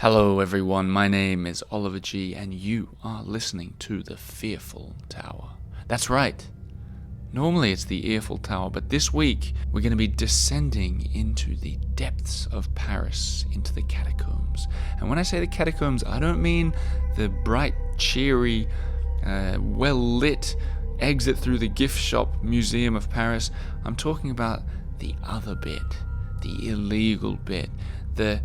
Hello everyone, my name is Oliver G and you are listening to The Fearful Tower. That's right, normally it's the Earful Tower, but this week we're going to be descending into the depths of Paris, into the catacombs. And when I say the catacombs, I don't mean the bright, cheery, well-lit exit through the gift shop museum of Paris. I'm talking about the other bit, the illegal bit, the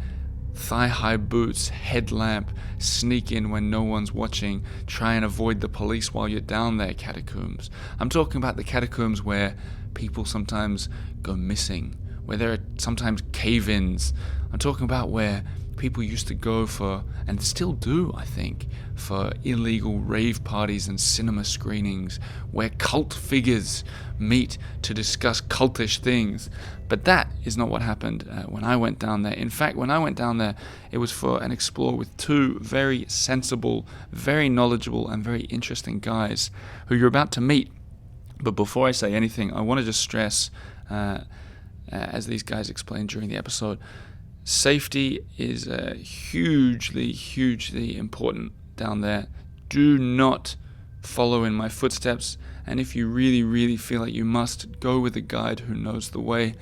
thigh-high boots, headlamp, sneak in when no one's watching, try and avoid the police while you're down there catacombs. I'm talking about the catacombs where people sometimes go missing, where there are sometimes cave-ins. I'm talking about where people used to go for, and still do, I think, for illegal rave parties and cinema screenings, where cult figures meet to discuss cultish things. But that is not what happened when I went down there. In fact, when I went down there, it was for an explore with two very sensible, very knowledgeable, and very interesting guys who you're about to meet. But before I say anything, I want to just stress, as these guys explained during the episode, safety is hugely, hugely important down there. Do not follow in my footsteps, and if you really, really feel like you must, go with a guide who knows the way,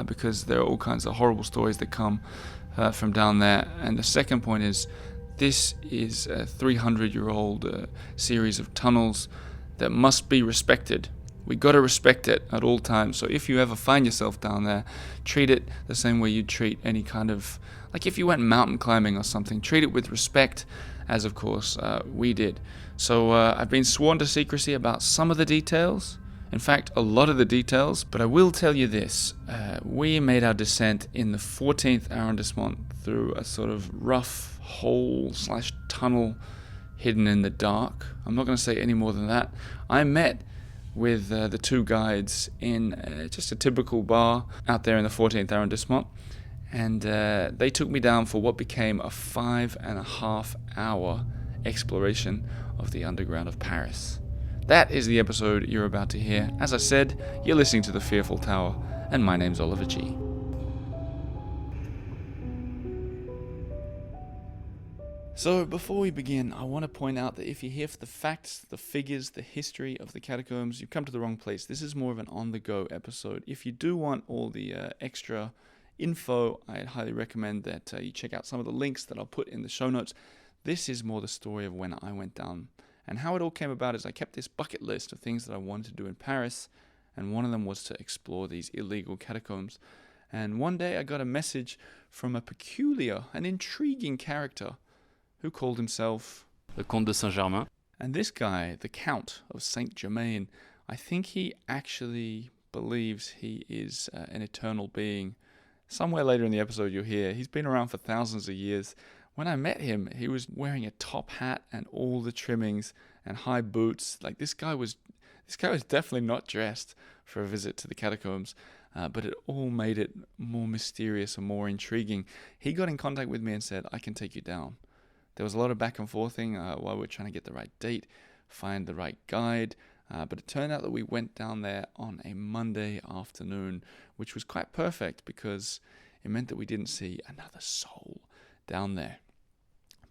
because there are all kinds of horrible stories that come from down there. And the second point is, this is a 300-year-old series of tunnels that must be respected. We got to respect it at all times. So if you ever find yourself down there, treat it the same way you'd treat any kind of, like if you went mountain climbing or something, treat it with respect, as of course we did. So I've been sworn to secrecy about some of the details. In fact, a lot of the details. But I will tell you this. We made our descent in the 14th arrondissement through a sort of rough hole/tunnel hidden in the dark. I'm not going to say any more than that. I met with the two guides in just a typical bar out there in the 14th arrondissement, and they took me down for what became a 5.5-hour exploration of the underground of Paris. That is the episode you're about to hear. As I said, you're listening to The Fearful Tower, and my name's Oliver G. So before we begin, I want to point out that if you're here for the facts, the figures, the history of the catacombs, you've come to the wrong place. This is more of an on-the-go episode. If you do want all the extra info, I'd highly recommend that you check out some of the links that I'll put in the show notes. This is more the story of when I went down. And how it all came about is I kept this bucket list of things that I wanted to do in Paris, and one of them was to explore these illegal catacombs. And one day I got a message from a peculiar and intriguing character who called himself the Comte de Saint-Germain. And this guy, the Count of Saint Germain, I think he actually believes he is an eternal being. Somewhere later in the episode you'll hear he's been around for thousands of years. When I met him, he was wearing a top hat and all the trimmings and high boots. Like this guy was definitely not dressed for a visit to the catacombs, but it all made it more mysterious and more intriguing. He got in contact with me and said, "I can take you down." There was a lot of back and forthing while we were trying to get the right date, find the right guide, but it turned out that we went down there on a Monday afternoon, which was quite perfect because it meant that we didn't see another soul down there.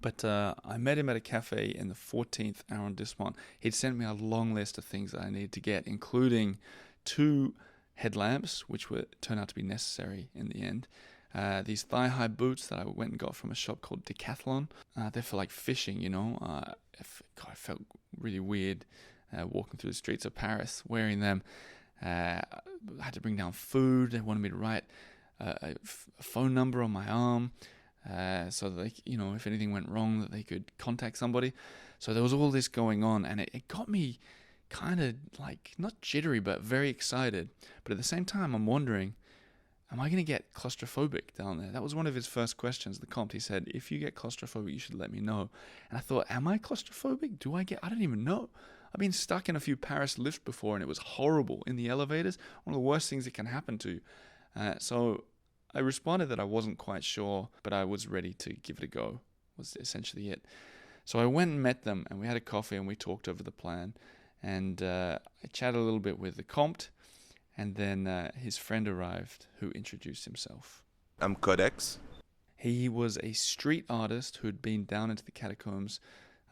But I met him at a cafe in the 14th arrondissement. He'd sent me a long list of things that I needed to get, including 2 headlamps, which turned out to be necessary in the end. These thigh-high boots that I went and got from a shop called Decathlon. They're for like fishing, you know. I felt really weird walking through the streets of Paris wearing them. I had to bring down food. They wanted me to write a phone number on my arm so that they, you know, if anything went wrong, that they could contact somebody. So there was all this going on, and it got me kind of like, not jittery, but very excited. But at the same time, I'm wondering, am I going to get claustrophobic down there? That was one of his first questions, the Comte. He said, if you get claustrophobic, you should let me know. And I thought, am I claustrophobic? I don't even know. I've been stuck in a few Paris lifts before, and it was horrible in the elevators. One of the worst things that can happen to you. So I responded that I wasn't quite sure, but I was ready to give it a go, was essentially it. So I went and met them, and we had a coffee, and we talked over the plan. And I chatted a little bit with the Comte. And then his friend arrived, who introduced himself. I'm Codex. He was a street artist who had been down into the catacombs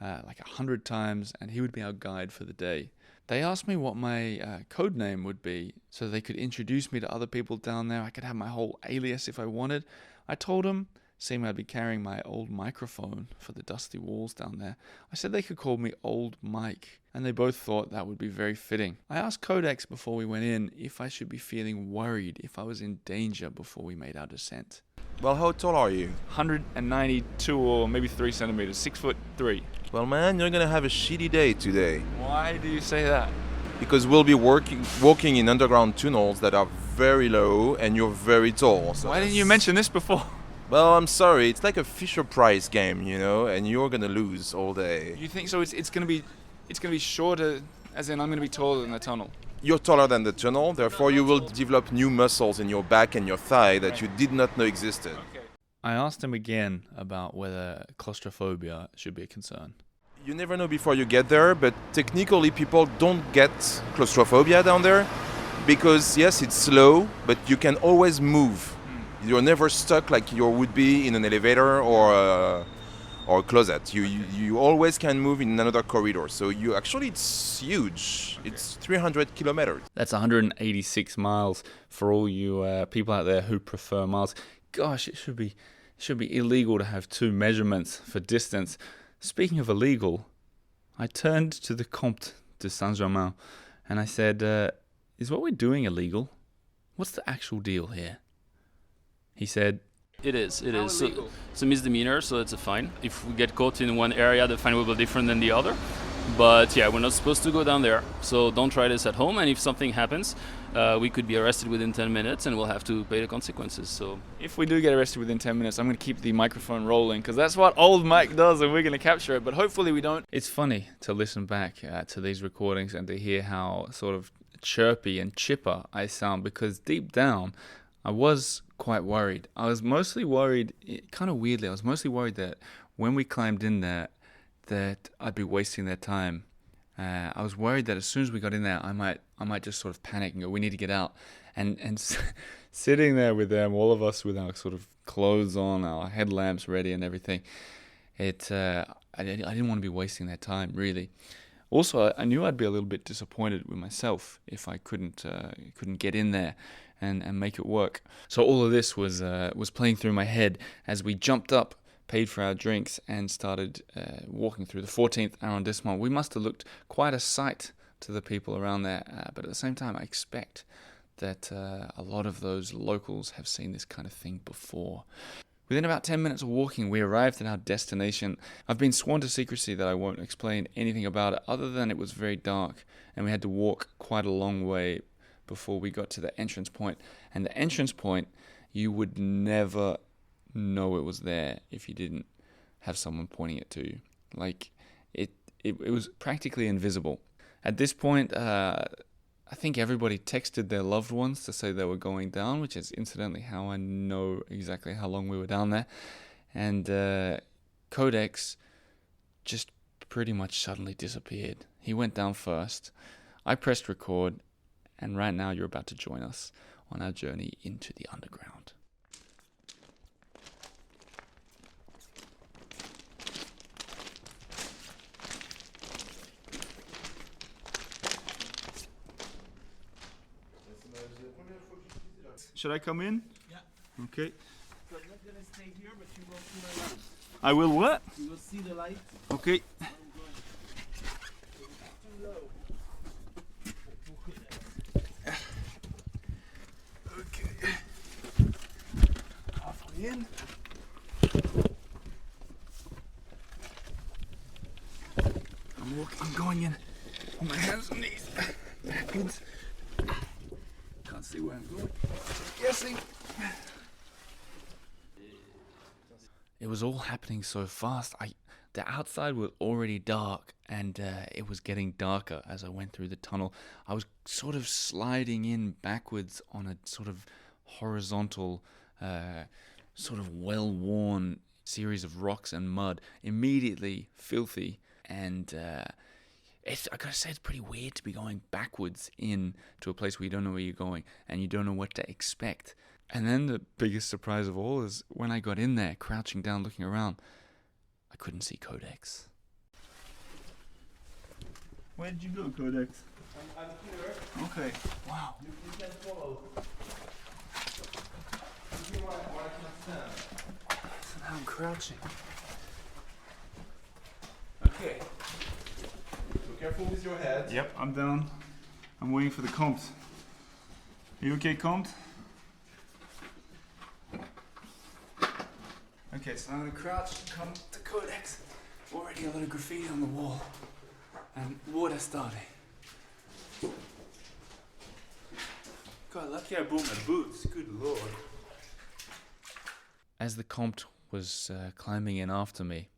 like 100 times, and he would be our guide for the day. They asked me what my code name would be so they could introduce me to other people down there. I could have my whole alias if I wanted. I told them, seeing I'd be carrying my old microphone for the dusty walls down there, I said they could call me Old Mike, and they both thought that would be very fitting. I asked Codex before we went in if I should be feeling worried, if I was in danger before we made our descent. Well, how tall are you? 192 or maybe 3 centimeters, 6'3". Well, man, you're gonna have a shitty day today. Why do you say that? Because we'll be walking in underground tunnels that are very low and you're very tall. So Why didn't you mention this before? Well, I'm sorry. It's like a Fisher-Price game, you know, and you're gonna lose all day. You think so? It's gonna be shorter, as in I'm gonna be taller than the tunnel. You're taller than the tunnel, therefore you will develop new muscles in your back and your thigh that you did not know existed. Okay. I asked him again about whether claustrophobia should be a concern. You never know before you get there, but technically people don't get claustrophobia down there because, yes, it's slow, but you can always move. You're never stuck like you would be in an elevator or a closet. You always can move in another corridor. So it's huge. It's 300 kilometers. That's 186 miles for all you people out there who prefer miles. Gosh, it should be illegal to have two measurements for distance. Speaking of illegal, I turned to the Comte de Saint-Germain and I said, is what we're doing illegal? What's the actual deal here? He said, It is. So, it's a misdemeanor, so it's a fine. If we get caught in one area, the fine will be different than the other. But yeah, we're not supposed to go down there, so don't try this at home. And if something happens, we could be arrested within 10 minutes and we'll have to pay the consequences. So if we do get arrested within 10 minutes, I'm going to keep the microphone rolling because that's what old Mike does and we're going to capture it. But hopefully we don't. It's funny to listen back to these recordings and to hear how sort of chirpy and chipper I sound because deep down, I was quite worried. I was mostly worried, kind of weirdly, I was mostly worried that when we climbed in there, that I'd be wasting their time. I was worried that as soon as we got in there, I might just sort of panic and go, we need to get out. And sitting there with them, all of us with our sort of clothes on, our headlamps ready and everything, I didn't want to be wasting their time, really. Also, I knew I'd be a little bit disappointed with myself if I couldn't get in there and make it work. So all of this was playing through my head as we jumped up, paid for our drinks, and started walking through the 14th arrondissement. We must have looked quite a sight to the people around there, but at the same time, I expect that a lot of those locals have seen this kind of thing before. Within about 10 minutes of walking, we arrived at our destination. I've been sworn to secrecy that I won't explain anything about it other than it was very dark and we had to walk quite a long way before we got to the entrance point. And the entrance point, you would never know it was there if you didn't have someone pointing it to you. Like, it was practically invisible. At this point, I think everybody texted their loved ones to say they were going down, which is incidentally how I know exactly how long we were down there. And Codex just pretty much suddenly disappeared. He went down first. I pressed record, and right now you're about to join us on our journey into the underground. Should I come in? Yeah. Okay. So I'm not gonna stay here, but you will see the light. I will what? You will see the light. Okay. I'm going. It's too low. Okay. Halfway in. I'm going in on my hands and knees. Backwards. Can't see where I'm going. Guessing. It was all happening so fast. The outside was already dark, and it was getting darker as I went through the tunnel. I was sort of sliding in backwards on a sort of horizontal, sort of well-worn series of rocks and mud, immediately filthy, and I gotta say, it's pretty weird to be going backwards in to a place where you don't know where you're going and you don't know what to expect. And then the biggest surprise of all is when I got in there, crouching down, looking around, I couldn't see Codex. Where did you go, Codex? I'm here. Okay. Wow. You can follow. You where I can stand. So now I'm crouching. Okay. So careful with your head. Yep, I'm down. I'm waiting for the Comte. You okay, Comte? Okay, so I'm gonna crouch and come to Codex. Already a lot of graffiti on the wall. And water starting. God, lucky I brought my boots. Good lord. As the Comte was climbing in after me,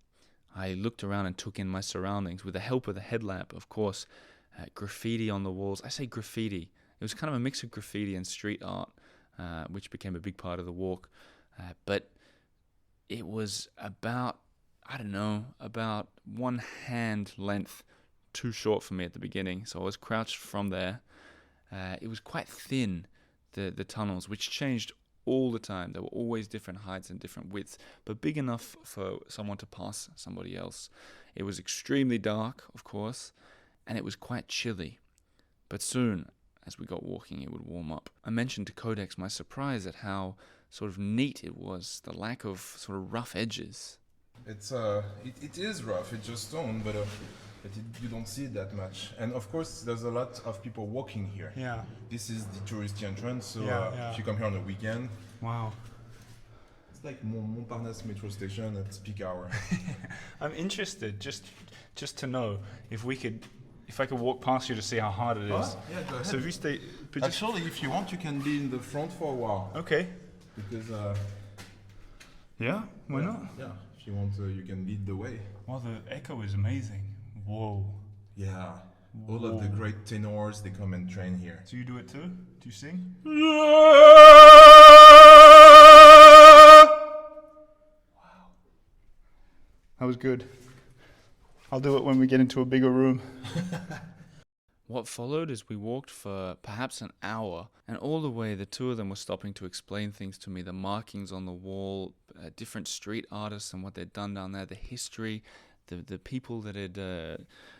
I looked around and took in my surroundings with the help of the headlamp, of course. Graffiti on the walls. I say graffiti. It was kind of a mix of graffiti and street art, which became a big part of the walk. But it was about, I don't know, about one hand length too short for me at the beginning. So I was crouched from there. It was quite thin, the tunnels, which changed all the time. There were always different heights and different widths, but big enough for someone to pass somebody else. It was extremely dark, of course, and it was quite chilly. But soon, as we got walking, it would warm up. I mentioned to Codex my surprise at how sort of neat it was, the lack of sort of rough edges. It's it is rough. It's just stone, but you don't see it that much. And of course, there's a lot of people walking here. Yeah. This is the touristy entrance, so Yeah. if you come here on a weekend, Wow. it's like Montparnasse metro station at peak hour. I'm interested just to know if I could walk past you to see how hard it is. Yeah, go ahead. So if you stay. Actually, if you want, you can be in the front for a while. Okay. Because Yeah. Why not? Yeah, if you want, you can lead the way. Well, the echo is amazing. Whoa. Yeah, all of the great tenors, they come and train here. Do you do it too? Do you sing? Wow. That was good. I'll do it when we get into a bigger room. What followed is we walked for perhaps an hour, and all the way the two of them were stopping to explain things to me, the markings on the wall, different street artists and what they'd done down there, the history, the people that had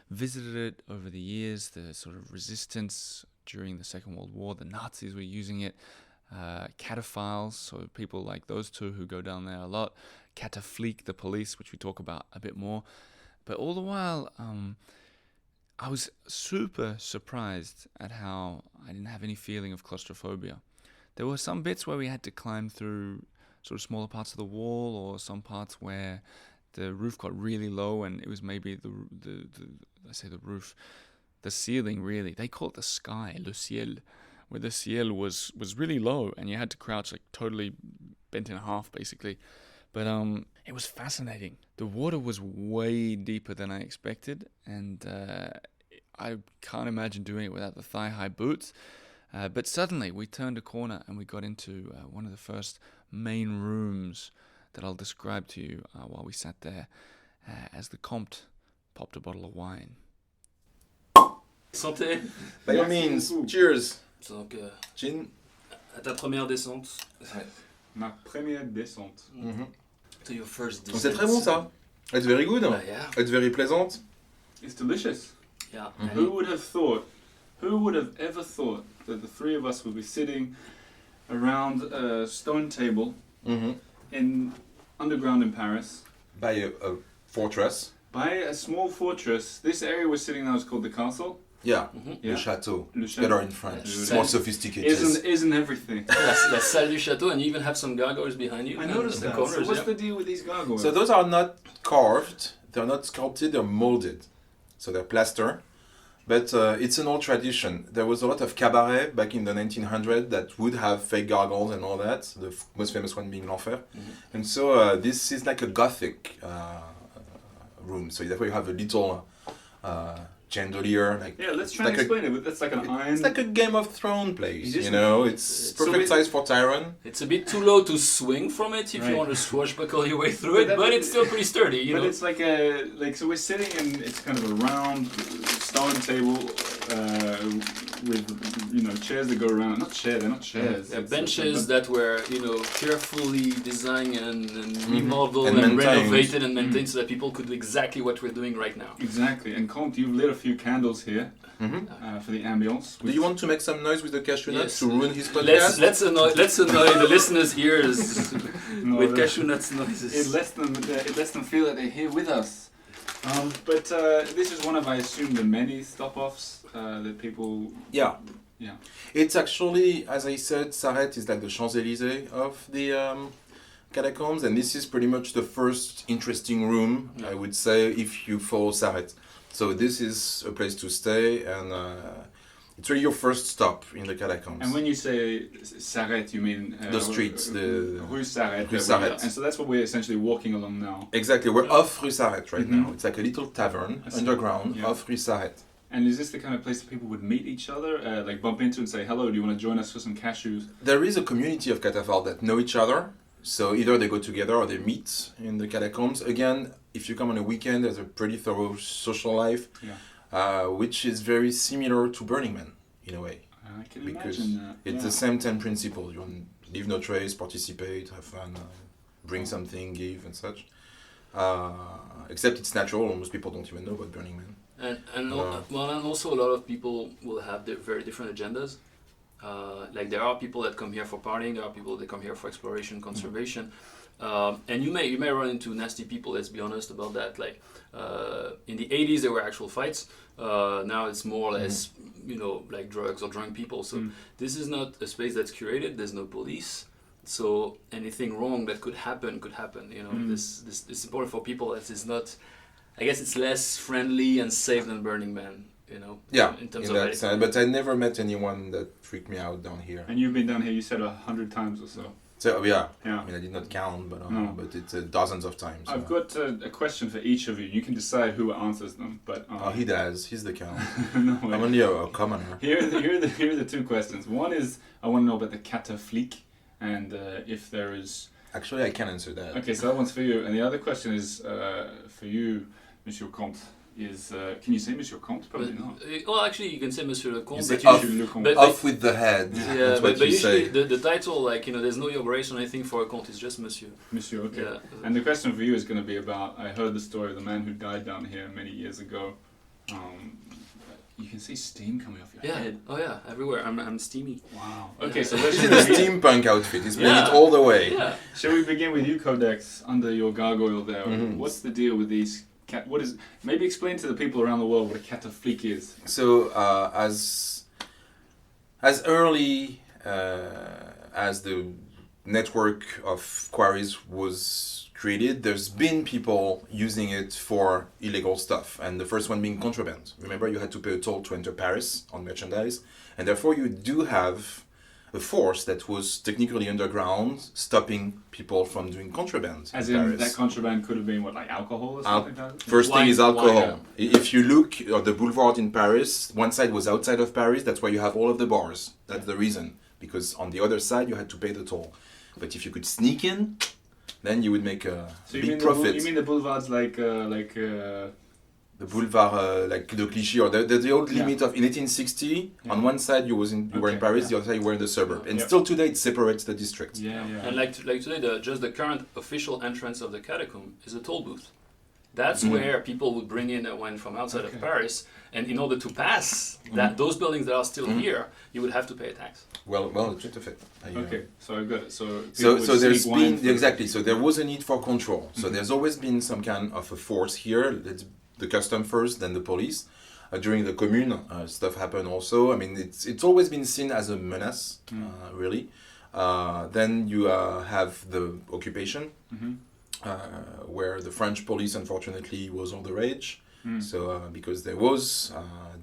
visited it over the years, the sort of resistance during the Second World War, the Nazis were using it, cataphiles, so people like those two who go down there a lot, cataflique, the police, which we talk about a bit more. But all the while, I was super surprised at how I didn't have any feeling of claustrophobia. There were some bits where we had to climb through sort of smaller parts of the wall, or some parts where the roof got really low, and it was maybe the roof, the ceiling really. They call it the sky, le ciel, where the ciel was really low, and you had to crouch like totally bent in half basically. But it was fascinating. The water was way deeper than I expected, and I can't imagine doing it without the thigh-high boots. But suddenly we turned a corner and we got into one of the first main rooms that I'll describe to you while we sat there as the Comte popped a bottle of wine. Santé. By all means, cheers. Donc, Gin. à ta première descente. Ma première descente. To your first descent. C'est très bon ça. It's very good. Yeah. It's very pleasant. It's delicious. Yeah. Who would have ever thought that the three of us would be sitting around a stone table in underground in Paris By a fortress. by a small fortress. This area we're sitting now is called the castle. Yeah, Yeah. le château. Le château. Better in French. Yeah. It's more sophisticated. Isn't everything? La salle du château, and you even have some gargoyles behind you. I in noticed the that. corners, So what's yeah. the deal with these gargoyles? So those are not carved, they're not sculpted, they're molded. So they're plaster. But it's an old tradition. There was a lot of cabaret back in the 1900s that would have fake gargoyles and all that, the most famous one being l'Enfer. And so this is like a Gothic room. So therefore you have a little chandelier, like Yeah, let's it's try and like explain it. That's like an iron. it's like a Game of Thrones place, It is you know. like- It's so perfect it- size for Tyron. It's a bit too low to swing from it if Right. you want to swashbuckle your way through But it, that- but it's still pretty sturdy, you But know. it's like so we're sitting and it's kind of a round stone table with chairs that go around. Not chairs, they're not chairs. It's Benches that were, carefully designed and remodeled And and, maintained. renovated and maintained so that people could do exactly what we're doing right now. Exactly. And Comte, you've lit a few candles here Mhm. for the ambience. Do you want to make some noise with the cashew nuts Yes. to ruin his podcast? Let's annoy the listeners' ears No, with that- cashew nuts noises. It lets them feel that they're here with us. But this is one of, I assume, the many stop-offs that people. Yeah. Yeah. It's actually, as I said, Sarret is like the Champs-Élysées of the catacombs, and this is pretty much the first interesting room, I would say, if you follow Sarret. So this is a place to stay, and it's really your first stop in the catacombs. And when you say Sarret, you mean The streets, the- Rue Sarret. Rue Sarret. And so that's what we're essentially walking along now. Exactly, we're off Rue Sarret right Mhm. now. It's like a little tavern I see. underground Yeah. off Rue Sarret. And is this the kind of place that people would meet each other, like bump into and say, "Hello, do you want to join us for some cashews?" There is a community of cataphalts that know each other, so either they go together or they meet in the catacombs. Again, if you come on a weekend, there's a pretty thorough social life, which is very similar to Burning Man in a way. I can Because imagine that. it's the same 10 principles. You want leave no trace, participate, have fun, bring something, give, and such. Except it's natural, almost people don't even know about Burning Man. And also a lot of people will have their very different agendas. Like there are people that come here for partying, there are people that come here for exploration, conservation, and you may run into nasty people. Let's be honest about that. Like in the 80s, there were actual fights. Now it's more or less like drugs or drunk people. So this is not a space that's curated. There's no police. So anything wrong that could happen. This it's important for people that it's not. I guess it's less friendly and safe than Burning Man, Yeah, in terms in of that sense. But I never met anyone that freaked me out down here. And you've been down here, you said 100 times or so. So yeah, Yeah. I mean I did not count, but No. but it's dozens of times. I've got a question for each of you. You can decide who answers them, but Oh, he does. He's the count. no, I'm only a commoner. here are the two questions. One is I want to know about the cataflique and if there is. Actually, I can answer that. Okay, so that one's for you, and the other question is for you, Monsieur Comte. Can you say Monsieur Comte? Probably not. Well, actually, you can say Monsieur le Comte. You say but off, Monsieur le Comte. but- off with the head. Yeah, That's what but you usually say. the title, there's no your grace or anything for a Comte. It's just Monsieur. Monsieur, okay. Yeah. And the question for you is going to be about. I heard the story of the man who died down here many years ago. You can see steam coming off your Yeah. head. Oh yeah. Everywhere. I'm steamy. Wow. Okay, so Yeah. let's He's in a steampunk outfit. He's playing it Yeah. all the way. Yeah. Shall we begin with you, Codex, under your gargoyle there? Mhm. What's the deal with these what is? Maybe explain to the people around the world what a cataflique is. So as early as the network of quarries was created, there's been people using it for illegal stuff, and the first one being contraband. Remember, you had to pay a toll to enter Paris on merchandise, and therefore you do have a force that was technically underground, stopping people from doing contraband As in in, Paris. that contraband could have been what, like alcohol or something like that? First thing Wine- is alcohol. wine, If you look at the boulevard in Paris, one side was outside of Paris, that's why you have all of the bars. That's the reason. Because on the other side, you had to pay the toll. But if you could sneak in, then you would make a So you big mean profit. you mean the boulevards like The boulevard, like the Clichy, or the old Yeah. limit of in 1860. Yeah. On one side, you were in Okay, Paris, yeah. the other side you were in the suburb, and Yeah. still today it separates the districts. yeah. And like today, just the current official entrance of the catacomb is a toll booth. That's Mhm. where people would bring in a wine from outside Okay. of Paris, and in order to pass those buildings that are still Mhm. here, you would have to pay a tax. Well, the truth of it. Okay, so I got it. So So people would there's sneak wine been through. exactly. So there was a need for control. So Mhm. there's always been some kind of a force here. It's the custom first, then the police. During the Commune, stuff happened also. I mean, it's always been seen as a menace, really. Then you have the occupation, Mhm. where the French police, unfortunately, was all the rage. Mm. So because there was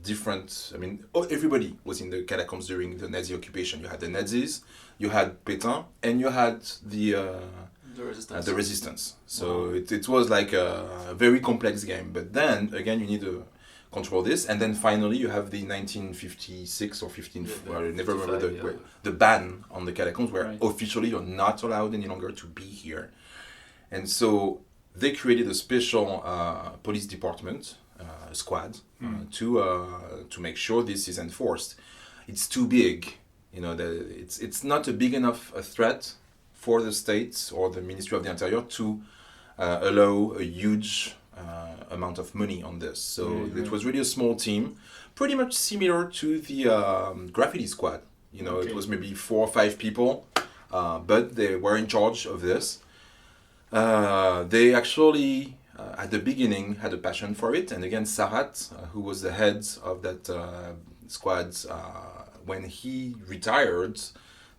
different, I mean, everybody was in the catacombs during the Nazi occupation. You had the Nazis, you had Pétain, and you had The resistance. the resistance. So it was like a very complex game. But then again, you need a control this. And then finally you have the 1956 or 15, well, I never remember 55, the ban on the catacombs, where Right. officially you're not allowed any longer to be here. And so they created a special police department, squad, to make sure this is enforced. It's too big, it's not a big enough a threat for the states or the Ministry of the Interior to allow a huge amount of money on this. So it was really a small team, pretty much similar to the graffiti squad. It was maybe 4 or 5 people, but they were in charge of this. They actually, at the beginning, had a passion for it. And again, Sarat, who was the head of that squad, when he retired,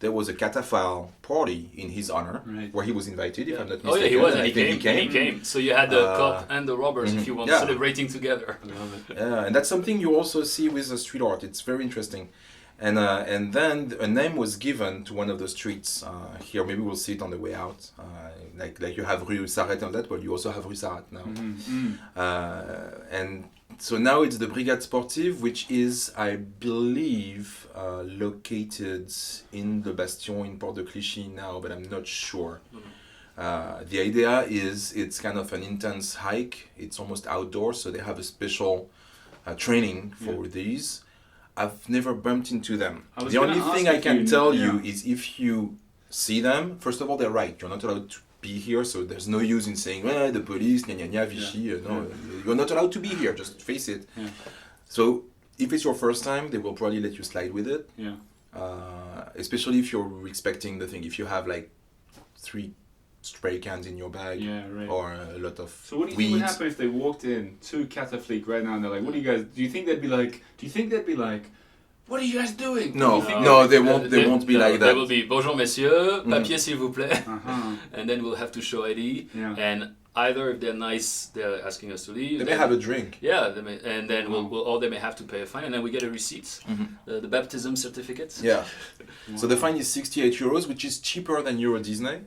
there was a cataphile party in his honor, Right. where he was invited, if I'm not Oh mistaken. yeah, he was. and And I think he came. So you had the cop and the robbers, if you want, Yeah. celebrating together. I love it. Yeah, and that's something you also see with the street art. It's very interesting. And then a name was given to one of the streets here. Maybe we'll see it on the way out. Like you have Rue Saret and that, but you also have Rue Sarat now. And so now it's the Brigade Sportive, which is, I believe, located in the Bastion in Port de Clichy now, but I'm not sure. The idea is it's kind of an intense hike. It's almost outdoors, so they have a special training for these. I've never bumped into them. I was The only gonna thing ask I if can you- tell you yeah. is if you see them, first of all, they're right. You're not allowed to be here, so there's no use in saying, the police, Vichy. No, you're not allowed to be here, just face it. Yeah. So if it's your first time, they will probably let you slide with it. Yeah. Especially if you're expecting the thing. If you have like 3 spray cans in your bag, Yeah, right. or a lot of So what do you think weeds. would happen if they walked in to Catafleet right now and they're like, "What do you guys? Do you think they'd be like? What are you guys doing?" No, Do you think no, they'd they won't. They won't be like There that. will be bonjour messieurs, papier s'il vous plaît, Uh-huh. and then we'll have to show ID. Yeah. And either if they're nice, they're asking us to leave. They may have a drink. Yeah, and then or they may have to pay a fine, and then we get a receipt, the baptism certificate. Yeah. So the fine is 68 euros, which is cheaper than Euro Disney.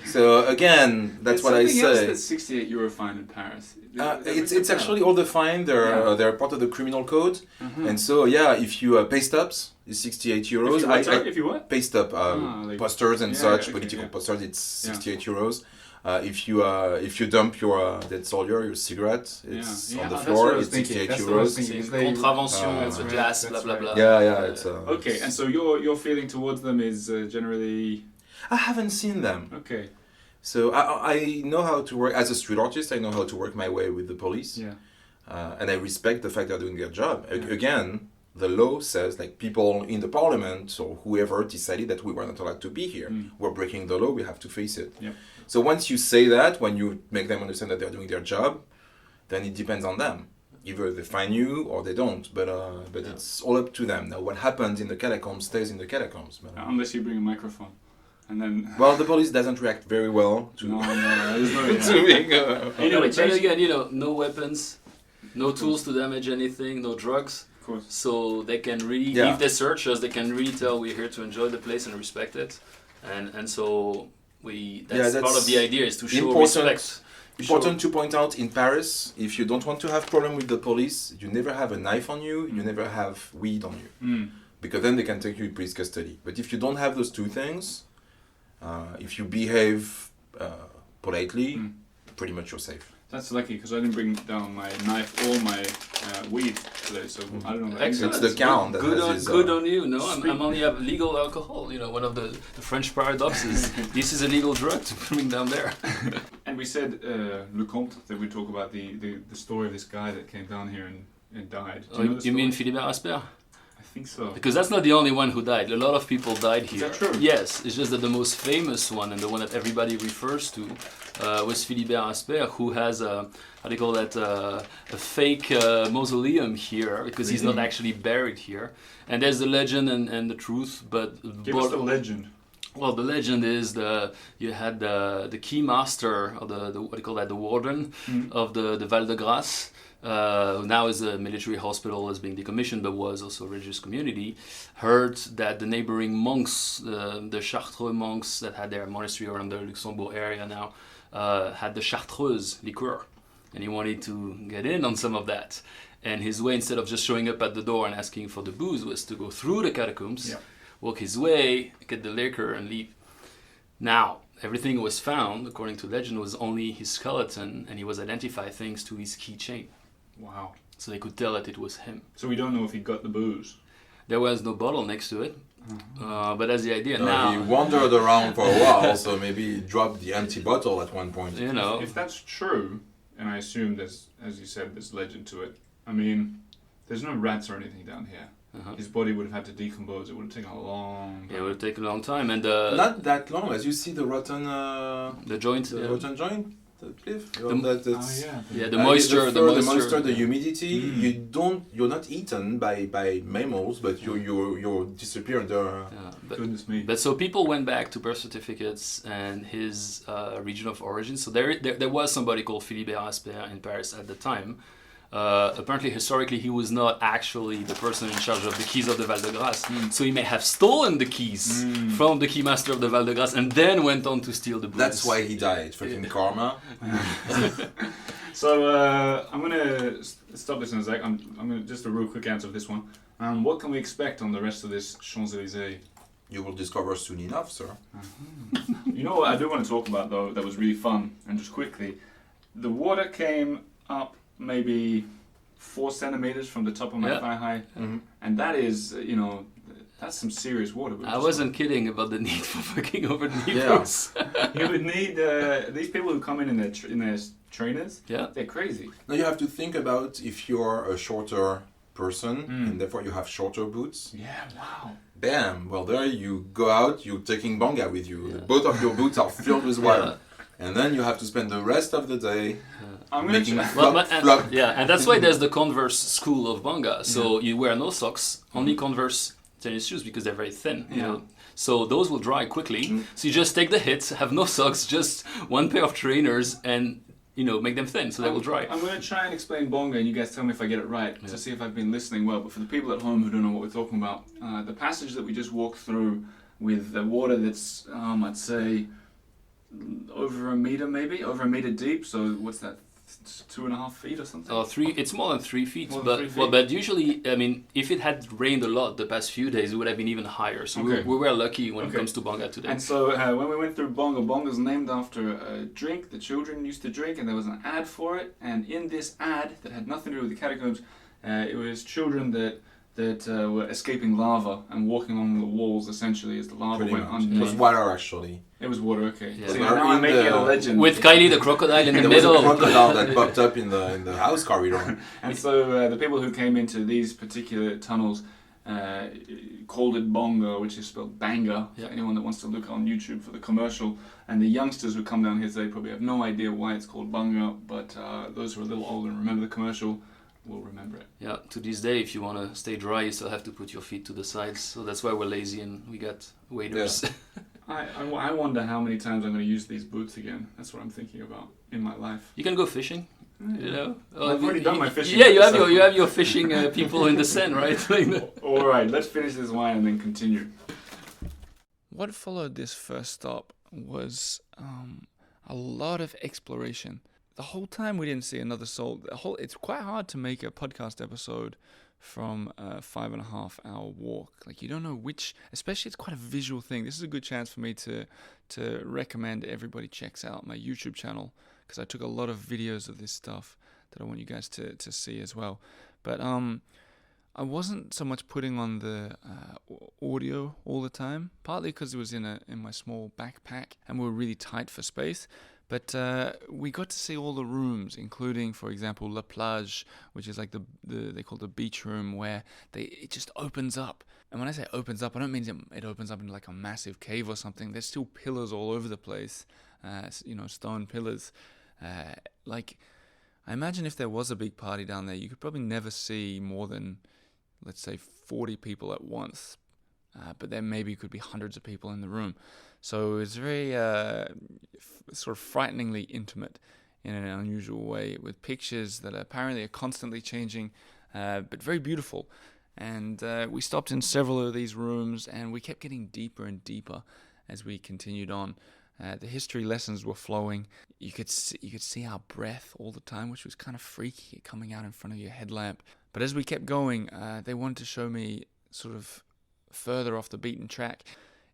So again, that's There's what I something else say. that's 68 euro fine in Paris. It's actually all the fine. They're part of the criminal code, and so if you pay stubs, it's 68 euros. If you what? Pay stub like- posters and Yeah, such, okay, political yeah. posters. It's 68 euros. If you dump your dead soldier, your cigarette, it's on the that's floor. what I was It's thinking. 68 That's what I was euros. thinking. C'est They- contravention That's de right, glace, that's blah blah right. blah. Yeah, it's. Okay, and so your feeling towards them is generally I haven't seen them. okay. So I know how to work as a street artist. I know how to work my way with the police, Yeah. and I respect the fact they're doing their job. Yeah. Again, the law says like people in the parliament or whoever decided that we were not allowed to be here. We're breaking the law. We have to face it. Yeah. So once you say that, when you make them understand that they're doing their job, then it depends on them. Either they fine you or they don't. But it's all up to them. Now, what happens in the catacombs stays in the catacombs. But, Unless you bring a microphone, and then well, the police doesn't react very well to no, there's no. to being. Anyway, But again, no weapons, no tools to damage anything, no drugs. Of course. So they can really, Yeah. if they search us, they can really tell we're here to enjoy the place and respect it. And so that's part of the idea is to show respect. Important to point out in Paris, if you don't want to have problem with the police, you never have a knife on you, you never have weed on you. Because then they can take you in police custody. But if you don't have those 2 things, if you behave politely, pretty much you're safe. That's lucky because I didn't bring down my knife or my weed today, so I don't know. Excellent. It's the count that good has on, his, good on you. No, Sweet. I'm only have legal alcohol. One of the French paradoxes. This is a legal drug to bring down there. And we said Le Comte that we talk about the story of this guy that came down here and died. Do know the You mean story? Philibert Asper? I think so. Because that's not the only one who died. A lot of people died here. that true? Yes, it's just that the most famous one and the one that everybody refers to was Philibert Asper, who has a, how do you call that, a fake mausoleum here because he's not actually buried here. And there's the legend and the truth, but Give us the legend. well, the legend is you had the key master or the what do you call that, the warden of the Val de Grace. Who now is a military hospital, is being decommissioned, but was also a religious community, heard that the neighboring monks, the Chartreux monks that had their monastery around the Luxembourg area now, had the Chartreuse liqueur. and he wanted to get in on some of that. And his way, instead of just showing up at the door and asking for the booze, was to go through the catacombs, walk his way, get the liquor, and leave. Now, everything was found, according to legend, was only his skeleton, and he was identified thanks to his keychain. Wow. So they could tell that it was him. So we don't know if he got the booze. There was no bottle next to it, but that's the idea. No, now, he wandered around for a while, so maybe he dropped the empty bottle at one point. you know, If that's true, and I assume there's, as you said, there's legend to it. I mean, there's no rats or anything down here. His body would have had to decompose. It would have taken a long time. it would take a long time. And Not that long, as you see the rotten, the joint, rotten joint, the cliff. The- yeah. the moisture, the moisture, the humidity. You're not eaten by mammals, but you disappear under. yeah, but, Goodness me. But so people went back to birth certificates and his region of origin. So there was somebody called Philippe Erasper in Paris at the time. Apparently, historically, he was not actually the person in charge of the keys of the Val de Grace. So he may have stolen the keys from the keymaster of the Val de Grace and then went on to steal the booze. That's why he died. Fucking karma. So I'm gonna stop this in a sec. I'm gonna just a real quick answer of this one. What can we expect on the rest of this Champs-Élysées? You will discover soon enough, sir. You know what I do want to talk about though? That was really fun. And just quickly, the water came up maybe 4 centimeters from the top of my Yeah. thigh high, Mhm. and that is, that's some serious water. I wasn't kidding about the need for fucking over the knee Yeah. boots. You would need these people who come in their trainers. Yeah. They're crazy. Now you have to think about if you're a shorter person and therefore you have shorter boots. Yeah. Wow. Bam! Well, there you go out. You're taking bonga with you. Both of your boots are filled with water, and then you have to spend the rest of the day I'm gonna making try. flop, flop. And that's why there's the Converse school of Bonga. So you wear no socks, only Converse tennis shoes because they're very thin. You know, so those will dry quickly. So you just take the hits, have no socks, just one pair of trainers, and make them thin so they will dry. I'm going to try and explain bonga, and you guys tell me if I get it right to see if I've been listening well. But for the people at home who don't know what we're talking about, the passage that we just walked through with the water that's, I'd say, over a meter deep. So what's that? 2.5 feet or something? 3. It's more than 3 feet. More than But 3 feet? well, but usually, I mean, if it had rained a lot the past few days, it would have been even higher. So Okay. we were lucky when it Okay. comes to Bonga today. And so when we went through bonga, bonga's named after a drink the children used to drink, and there was an ad for it. And in this ad that had nothing to do with the catacombs, it was children that were escaping lava and walking along the walls essentially as the lava Pretty went much. under. It was water actually. It was water, okay. Yeah. See, They now were I'm in making it a the- legend. With Kylie the crocodile in the There was middle. a crocodile that popped up in the house corridor. And so the people who came into these particular tunnels called it bonga, which is spelled banga, for Yeah. anyone that wants to look on YouTube for the commercial. And the youngsters who come down here today probably have no idea why it's called banga, but those who are a little older and remember the commercial will remember it. Yeah, to this day, if you want to stay dry, you still have to put your feet to the sides. So that's why we're lazy and we got waders. I wonder how many times I'm going to use these boots again. That's what I'm thinking about in my life. You can go fishing, you know. I've already done my fishing. Yeah, you have your fishing people in the Seine, right? All right, let's finish this wine and then continue. What followed this first stop was a lot of exploration. The whole time we didn't see another soul. It's quite hard to make a podcast episode from a 5.5 hour walk. Like, you don't know which, especially it's quite a visual thing. This is a good chance for me to recommend everybody checks out my YouTube channel, because I took a lot of videos of this stuff that I want you guys to see as well. But I wasn't so much putting on the audio all the time, partly because it was in my small backpack and we were really tight for space. But we got to see all the rooms, including, for example, La Plage, which is like they call the beach room, where it just opens up. And when I say opens up, I don't mean it opens up into like a massive cave or something. There's still pillars all over the place, stone pillars. Like, I imagine if there was a big party down there, you could probably never see more than, let's say, 40 people at once. But there maybe could be hundreds of people in the room. So it's very sort of frighteningly intimate in an unusual way, with pictures that apparently are constantly changing, but very beautiful. And we stopped in several of these rooms, and we kept getting deeper and deeper as we continued on. The history lessons were flowing. You could see our breath all the time, which was kind of freaky, coming out in front of your headlamp. But as we kept going, they wanted to show me sort of further off the beaten track.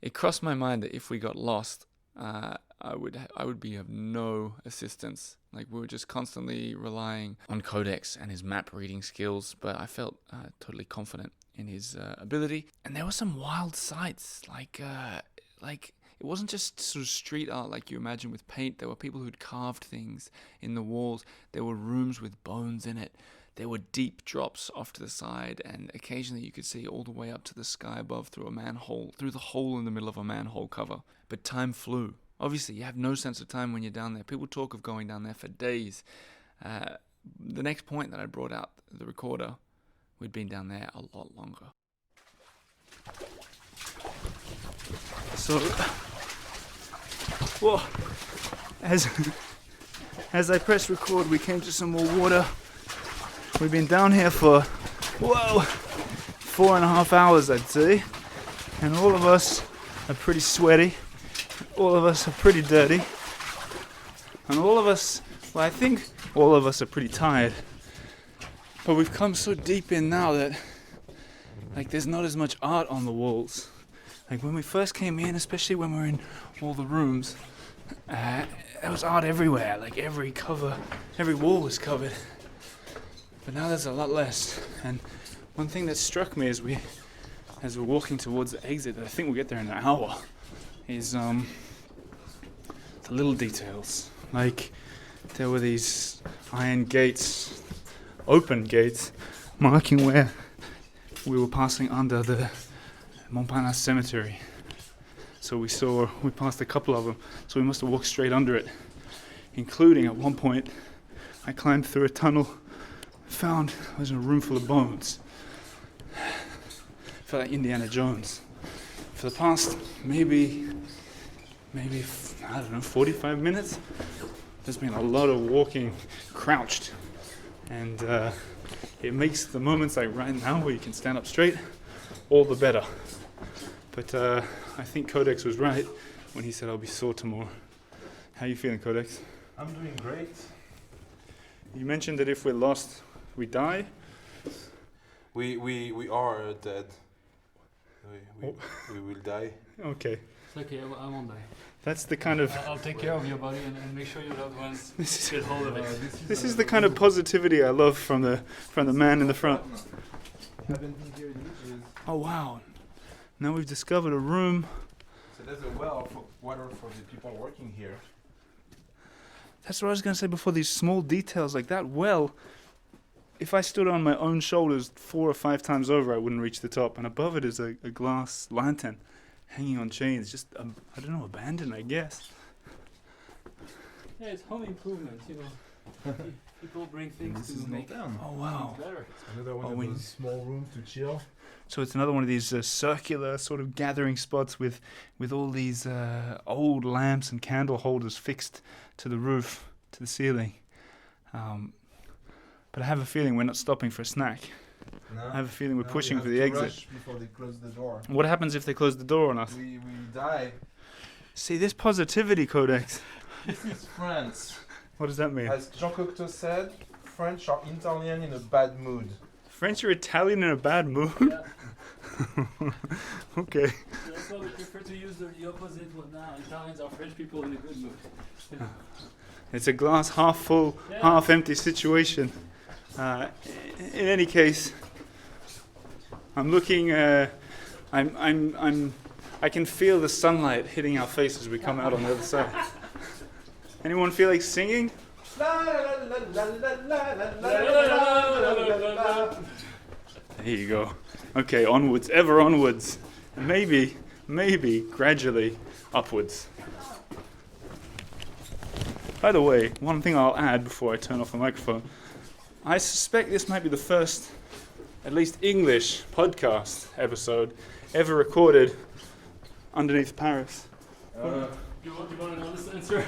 It crossed my mind that if we got lost, I would be of no assistance. Like, we were just constantly relying on Codex and his map reading skills, but I felt totally confident in his ability. And there were some wild sights, like it wasn't just sort of street art like you imagine with paint. There were people who'd carved things in the walls. There were rooms with bones in it. There were deep drops off to the side, and occasionally you could see all the way up to the sky above through the hole in the middle of a manhole cover. But time flew. Obviously, you have no sense of time when you're down there. People talk of going down there for days. The next point that I brought out the recorder, we'd been down there a lot longer. So, whoa, as I pressed record, we came to some more water. We've been down here for, 4.5 hours, I'd say. And all of us are pretty sweaty. All of us are pretty dirty. And all of us, I think all of us are pretty tired. But we've come so deep in now that, there's not as much art on the walls. When we first came in, especially when we were in all the rooms, there was art everywhere. Every wall was covered. But now there's a lot less. And one thing that struck me as we're walking towards the exit, that I think we'll get there in an hour, is the little details. There were these iron gates, open gates, marking where we were passing under the Montparnasse cemetery. So we passed a couple of them, so we must have walked straight under it, including at one point I climbed through a tunnel, found I was in a room full of bones. Felt like Indiana Jones. For the past maybe I don't know, 45 minutes, there's been a lot of walking crouched, and it makes the moments like right now where you can stand up straight all the better. But I think Codex was right when he said I'll be sore tomorrow. How are you feeling, Codex? I'm doing great. You mentioned that if we're lost, we die. We are dead. We will die. Okay. It's okay, I won't die. That's the kind of... I'll take care of your body and make sure your loved ones get hold of it. This is the kind of positivity I love from the man in the front. Haven't been here in ages. Oh wow. Now we've discovered a room. So there's a well of water for the people working here. That's what I was going to say before, these small details like that well. If I stood on my own shoulders 4 or 5 times over, I wouldn't reach the top. And above it is a glass lantern hanging on chains. Just, I don't know, abandoned, I guess. Yeah, it's home improvement, People bring things This is to make down. Oh wow. better. Another one Oh, of we- those small rooms to chill. So it's another one of these circular sort of gathering spots with all these old lamps and candle holders fixed to the roof, to the ceiling. But I have a feeling we're not stopping for a snack. No, I have a feeling we're no, pushing we for have the to exit. rush before they close the door. What happens if they close the door on us? We die. See, this positivity, Codex. This is France. What does that mean? As Jean Cocteau said, French are Italian in a bad mood. French or Italian in a bad mood? Yeah. Okay. That's why we prefer to use the opposite one now. Italians are French people in a good mood. It's a glass half full, Yeah. half empty situation. In any case, I'm looking. I can feel the sunlight hitting our faces as we come out on the other side. Anyone feel like singing? There you go. Okay, onwards, ever onwards. Maybe, gradually upwards. By the way, one thing I'll add before I turn off the microphone. I suspect this might be the first, at least English, podcast episode ever recorded underneath Paris. You want to know this answer?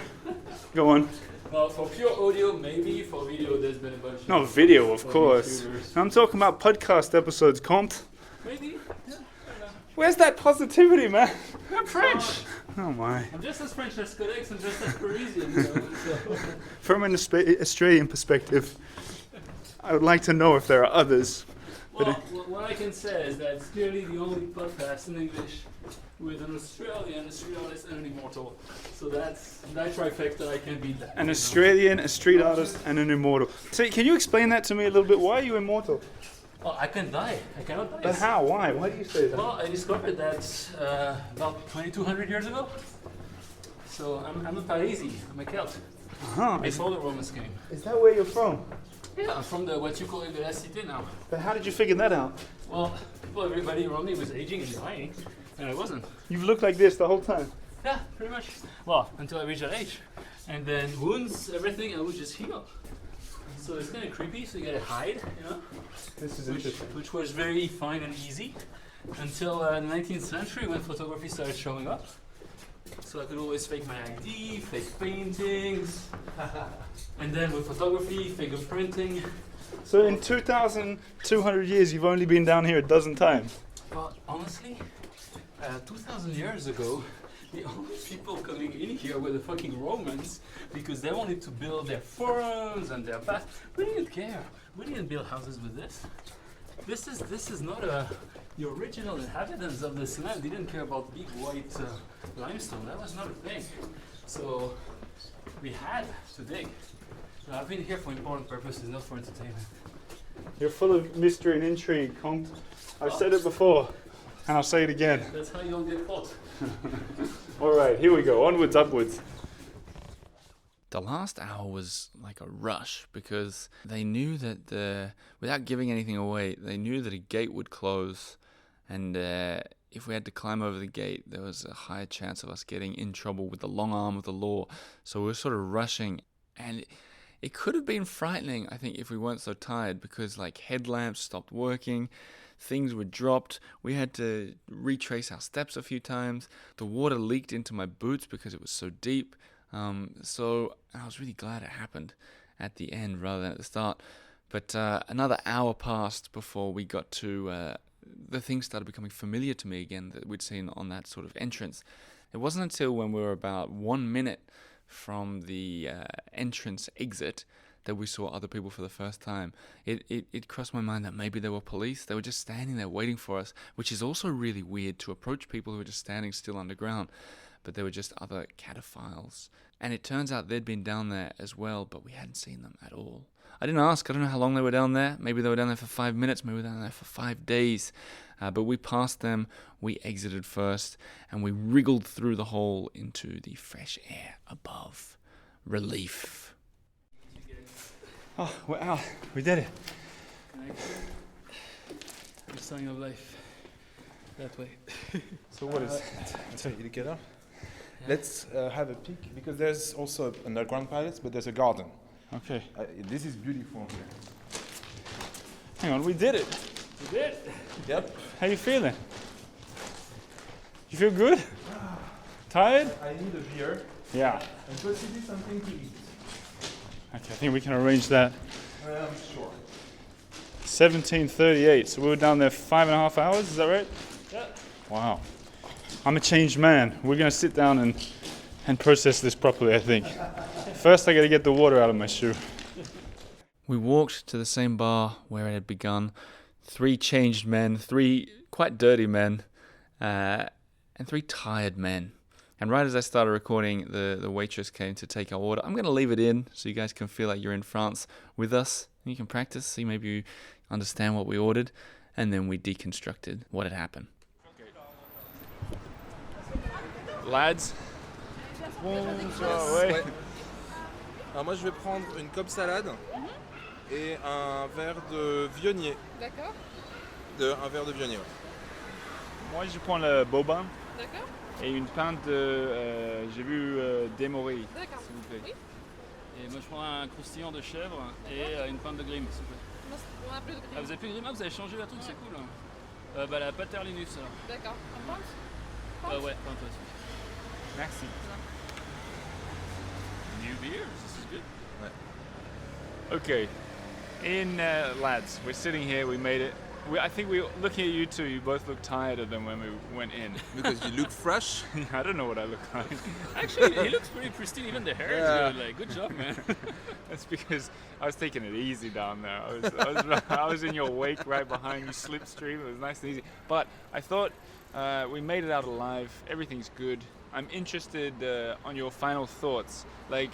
Go on. Well, for pure audio, maybe. For video, there's been a bunch. No, video, of for course. YouTubers. I'm talking about podcast episodes, Comte. Maybe. Yeah. Where's that positivity, man? I'm French. Oh my. I'm just as French as Codex and just as Parisian. You know, so. From an Australian perspective, I would like to know if there are others. Well, what I can say is that it's clearly the only podcast in English with an Australian, a street artist, and an immortal. So that's that trifecta. I can beat that. An Australian, a street artist, and an immortal. So can you explain that to me a little bit? Why are you immortal? Well, I can die. I cannot die. But how? Why? Why do you say that? Well, I discovered that about 2,200 years ago. So I'm a Parisi. I'm a Celt. Huh. Before the Romans came. Is that where you're from? Yeah, I'm from the what you call the La Cité now. But how did you figure that out? Well, everybody around me was aging and dying, and I wasn't. You've looked like this the whole time. Yeah, pretty much. Well, until I reached that age. And then wounds, everything, I would just heal. So it's kind of creepy, so you gotta hide, you know? This is interesting. Which was very fine and easy until the 19th century when photography started showing up. So I could always fake my ID, fake paintings, and then with photography, fingerprinting. So in 2,200 years, you've only been down here a dozen times. Well, honestly, 2,000 years ago, the only people coming in here were the fucking Romans because they wanted to build their forums and their baths. We didn't care. We didn't build houses with this. This is not the original inhabitants of this land didn't care about big white limestone. That was not a thing. So we had to dig. Now, I've been here for important purposes, not for entertainment. You're full of mystery and intrigue, Comte. I've said it before, and I'll say it again. That's how you don't get caught. All right, here we go. Onwards, upwards. The last hour was like a rush because they knew that without giving anything away, they knew that a gate would close, and if we had to climb over the gate, there was a higher chance of us getting in trouble with the long arm of the law. So we were sort of rushing, and it could have been frightening, I think, if we weren't so tired, because like headlamps stopped working, things were dropped, we had to retrace our steps a few times, the water leaked into my boots because it was so deep. So I was really glad it happened at the end rather than at the start. But another hour passed before we got to the things started becoming familiar to me again that we'd seen on that sort of entrance. It wasn't until when we were about 1 minute from the entrance exit that we saw other people for the first time. It crossed my mind that maybe they were police. They were just standing there waiting for us, which is also really weird to approach people who are just standing still underground. But they were just other cataphiles. And it turns out they'd been down there as well, but we hadn't seen them at all. I didn't ask. I don't know how long they were down there. Maybe they were down there for 5 minutes. Maybe they were down there for 5 days. But we passed them. We exited first. And we wriggled through the hole into the fresh air above. Relief. Oh, wow, we did it. The sign of life. That way. So what is it? I'll tell you to get up. Let's have a peek because there's also an underground palace, but there's a garden. Okay. This is beautiful here. Hang on, we did it. We did. Yep. How you feeling? You feel good? Tired? I need a beer Yeah. and possibly something to eat. Okay, I think we can arrange that. I'm sure. 17:38, so we were down there 5.5 hours, is that right? Yeah. Wow. I'm a changed man. We're gonna sit down and process this properly, I think. First I gotta get the water out of my shoe. We walked to the same bar where it had begun. 3 changed men, 3 quite dirty men, and 3 tired men. And right as I started recording, the waitress came to take our order. I'm going to leave it in so you guys can feel like you're in France with us. And you can practice, see maybe you understand what we ordered. And then we deconstructed what had happened. Lads. Bonjour. Ouais. Alors moi je vais prendre une cobe salade et un verre de vionnier. D'accord, Un verre de vionnier. Ouais. Moi je prends le boba d'accord, et une pinte de, j'ai vu démoré, d'accord. s'il vous plaît. Oui. Et moi je prends un croustillant de chèvre et une pinte de grime, s'il vous plaît. Non, on a plus de Ah, grille. vous avez plus de grime? Ah, vous avez changé la truc, c'est cool. Bah la paterlinus alors. D'accord. On pense? Ouais, pinte aussi. Merci. New beers, this is good. Okay, lads, we're sitting here, we made it. I think looking at you two, you both look tireder than when we went in. Because you look fresh. I don't know what I look like. Actually, he looks pretty pristine. Even the hair is good. Like, good job, man. That's because I was taking it easy down there. I was in your wake right behind you, slipstream. It was nice and easy. But I thought we made it out alive. Everything's good. I'm interested on your final thoughts. Like,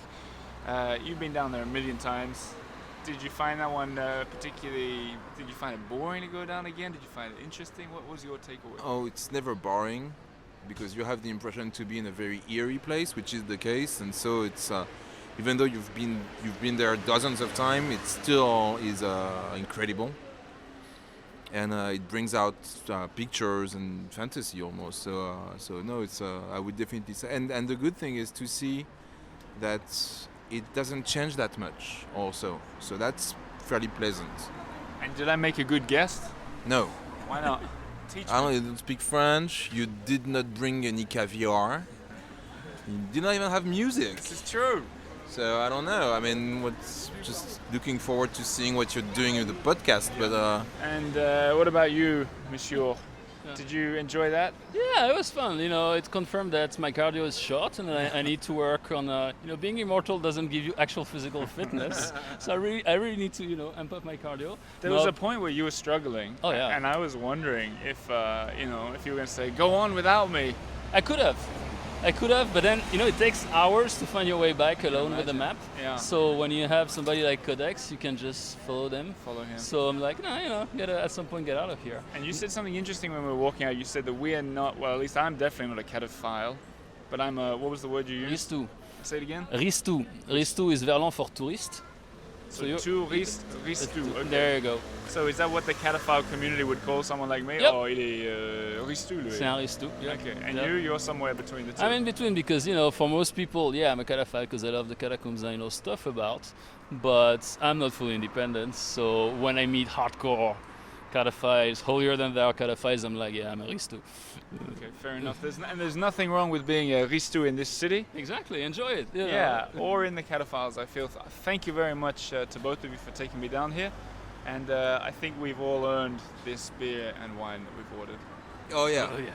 you've been down there a million times. Did you find that one particularly? Did you find it boring to go down again? Did you find it interesting? What was your takeaway? Oh, it's never boring, because you have the impression to be in a very eerie place, which is the case, and so it's even though you've been there dozens of times, it still is incredible, and it brings out pictures and fantasy almost. So no, it's I would definitely say, and the good thing is to see that it doesn't change that much also, so that's fairly pleasant. And did I make a good guest? No, Why not? Teach I me. don't speak French. You did not bring any caviar. You did not even have music. This is true. So I don't know. I mean, what's just looking forward to seeing what you're doing with the podcast. But And what about you, Monsieur? Yeah. Did you enjoy that? Yeah, it was fun. You know, it confirmed that my cardio is short, and I need to work on. Being immortal doesn't give you actual physical fitness, so I really need to, amp up my cardio. There was a point where you were struggling. Oh, yeah. And I was wondering if if you were going to say, "Go on without me." I could have, but then it takes hours to find your way back alone with the map. Yeah. So when you have somebody like Codex, you can just follow them. Follow him. So I'm like, no, gotta at some point get out of here. And you said something interesting when we were walking out. You said that we are not. Well, at least I'm definitely not a cataphile, but I'm a. What was the word you used? Ristou. Say it again. Ristou. Ristou is Verlan for touriste. So you- touriste, ristou. Okay. There you go. So is that what the cataphile community would call someone like me? Yep. Or il est ristou, lui? C'est un ristou. Yeah. Okay. And Yeah. you're somewhere between the two. I'm in between because, for most people, I'm a cataphile because I love the catacombs and I know stuff about, but I'm not fully independent. So when I meet hardcore cataphiles, holier than thou cataphiles, I'm like, I'm a ristou. Okay, fair enough. There's nothing wrong with being a ristou in this city. Exactly, enjoy it. you know. Yeah, or in the cataphiles. I feel. Thank you very much to both of you for taking me down here, and I think we've all earned this beer and wine that we've ordered. oh yeah, Oh, yeah.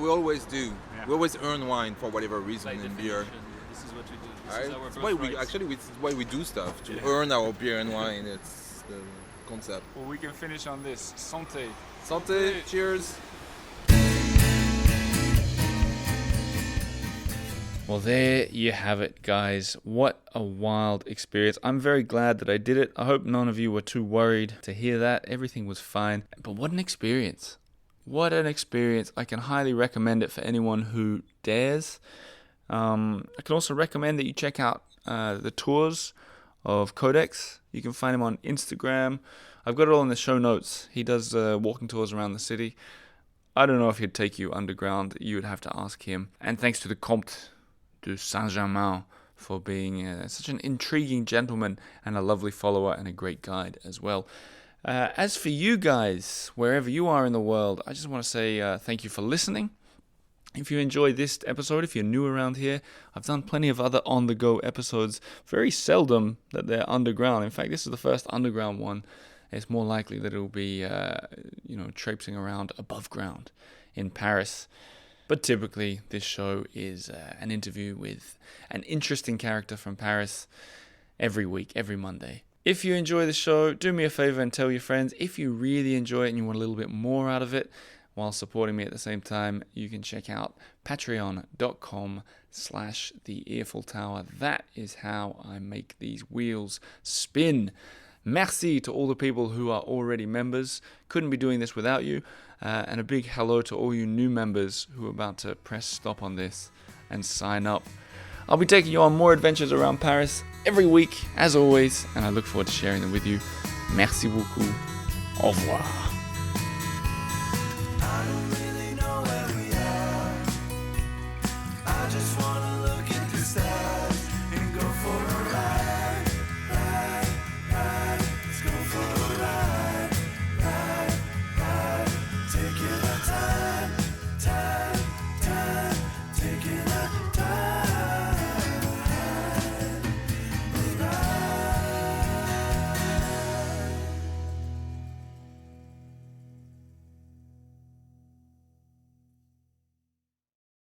we always do. Yeah. We always earn wine for whatever reason By in beer. definition, this is what we do. This Right? is our It's why birthright. it's why we do stuff to earn our beer and wine. It's the concept. Well, we can finish on this. Santé. Santé, cheers. Well, there you have it, guys. What a wild experience. I'm very glad that I did it. I hope none of you were too worried to hear that. Everything was fine. But what an experience. What an experience. I can highly recommend it for anyone who dares. I can also recommend that you check out the tours of Codex. You can find him on Instagram. I've got it all in the show notes. He does walking tours around the city. I don't know if he'd take you underground. You would have to ask him. And thanks to the Comte de Saint-Germain for being such an intriguing gentleman and a lovely follower and a great guide as well. As for you guys, wherever you are in the world, I just want to say thank you for listening. If you enjoyed this episode, if you're new around here, I've done plenty of other on-the-go episodes. Very seldom that they're underground. In fact, this is the first underground one. It's more likely that it'll be, traipsing around above ground in Paris. But typically, this show is an interview with an interesting character from Paris every week, every Monday. If you enjoy the show, do me a favor and tell your friends. If you really enjoy it and you want a little bit more out of it, while supporting me at the same time, you can check out patreon.com/The Earful Tower. That is how I make these wheels spin. Merci to all the people who are already members. Couldn't be doing this without you. And a big hello to all you new members who are about to press stop on this and sign up. I'll be taking you on more adventures around Paris every week, as always, and I look forward to sharing them with you. Merci beaucoup. Au revoir. I don't